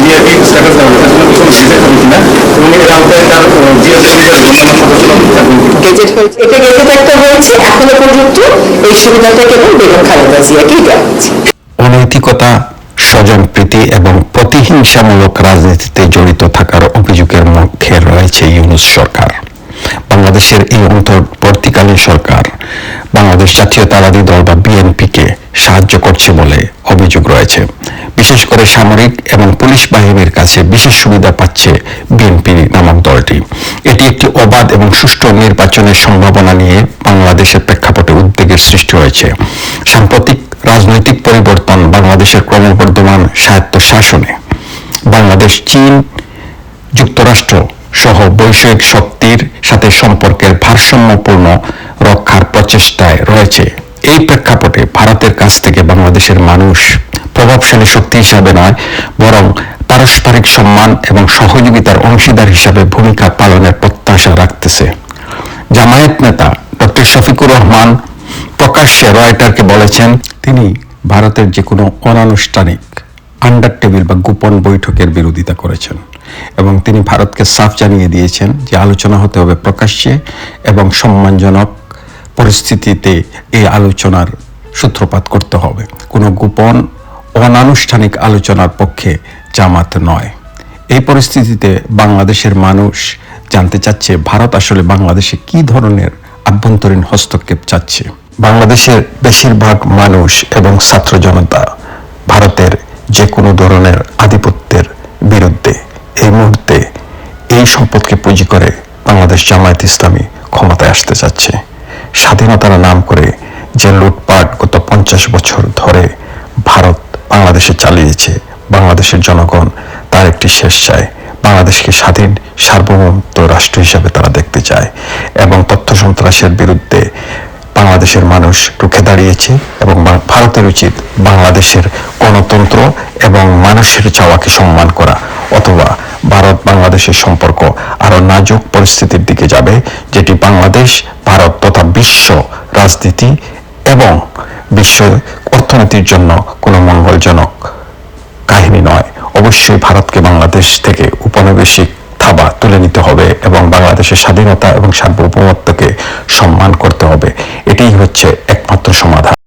BNP status দেওয়া হয়েছে আসলে কোনো গেজেট হবে কিনা এবং এর আওতায় তার গেজেট হয়েছে, এটা গেজেট একটা হয়েছে, এখনো পর্যন্ত এই সুবিধাটা কেবল বেগম খালেদা জিয়াকেই দেওয়া হচ্ছে। অনৈতিকতা, স্বজনপ্রীতি এবং প্রতিহিংসামূলক রাজনীতিতে জড়িত থাকার অভিযোগের মুখে রয়েছে ইউনূস সরকার। বাংলাদেশের এই অন্তর্বর্তীকালীন সরকার বাংলাদেশ জাতীয়তাবাদী দল বা বিএনপিকে সাহায্য করছে বলে অভিযোগ রয়েছে। বিশেষ করে সামরিক এবং পুলিশ বাহিনীর কাছে বিশেষ সুবিধা পাচ্ছে বিএনপি নামক দলটি। এটি একটি অবাধ এবং সুষ্ঠু নির্বাচনের সম্ভাবনা নিয়ে বাংলাদেশের প্রেক্ষাপটে উদ্বেগের সৃষ্টি হয়েছে। সাম্প্রতিক রাজনৈতিক পরিবর্তন, বাংলাদেশের ক্রমবর্ধমান স্বায়ত্তশাসনে বাংলাদেশ চীন, যুক্তরাষ্ট্র সহ বৈশ্বিক শক্তির সাথে সম্পর্কের ভারসাম্যপূর্ণ রক্ষার প্রচেষ্টায় রয়েছে। এই প্রেক্ষাপটে ভারতের কাছ থেকে বাংলাদেশের মানুষ প্রভাবশালী শক্তি হিসাবে নয়, বরং পারস্পরিক সম্মান এবং সহযোগিতার অংশীদার হিসাবে ভূমিকা পালনের প্রত্যাশা রাখতেছে। জামায়াত নেতা ডক্টর শফিকুর রহমান প্রকাশ্যে রয়টারকে বলেছেন, তিনি ভারতের যে কোনো অনানুষ্ঠানিক আন্ডার টেবিল বা গোপন বৈঠকের বিরোধিতা করেছেন এবং তিনি ভারতকে সাফ জানিয়ে দিয়েছেন যে আলোচনা হতে হবে প্রকাশ্যে এবং সম্মানজনক পরিস্থিতিতে এই আলোচনার সূত্রপাত করতে হবে। কোনো গোপন অনানুষ্ঠানিক আলোচনার পক্ষে জামাত নয়। এই পরিস্থিতিতে বাংলাদেশের মানুষ জানতে চাচ্ছে ভারত আসলে বাংলাদেশে কি ধরনের আভ্যন্তরীণ হস্তক্ষেপ চাচ্ছে। বাংলাদেশের বেশিরভাগ মানুষ এবং ছাত্র জনতা ভারতের যে কোনো ধরনের আধিপত্যের বিরুদ্ধে। এই মুহূর্তে এই সম্পদকে পুঁজি করে বাংলাদেশ জামায়াত ইসলামী ক্ষমতায় আসতে চাচ্ছে। স্বাধীনতার নাম করে যে লুটপাট গত 50 বছর ধরে ভারত বাংলাদেশে চালিয়েছে, বাংলাদেশের জনগণ তার একটি শেষ চায়। বাংলাদেশকে স্বাধীন সার্বভৌমত্ব রাষ্ট্র হিসাবে তারা দেখতে চায় এবং তথ্য সন্ত্রাসের বিরুদ্ধে বাংলাদেশের মানুষ রুখে দাঁড়িয়েছে এবং ভারতের উচিত বাংলাদেশের গণতন্ত্র এবং মানুষের চাওয়াকে সম্মান করা, অথবা ভারত বাংলাদেশের সম্পর্ক আরো নাজুক পরিস্থিতির দিকে যাবে, যেটি বাংলাদেশ, ভারত তথা বিশ্ব রাজনীতি এবং বিশ্ব অর্থনীতির জন্য কোনো মঙ্গলজনক কাহিনী নয়। অবশ্যই ভারতকে বাংলাদেশ থেকে উপনিবেশিক থাবা তুলে নিতে হবে এবং বাংলাদেশের স্বাধীনতা এবং সার্বভৌমত্বকে সম্মান করতে হবে। এটাই হচ্ছে একমাত্র সমাধান।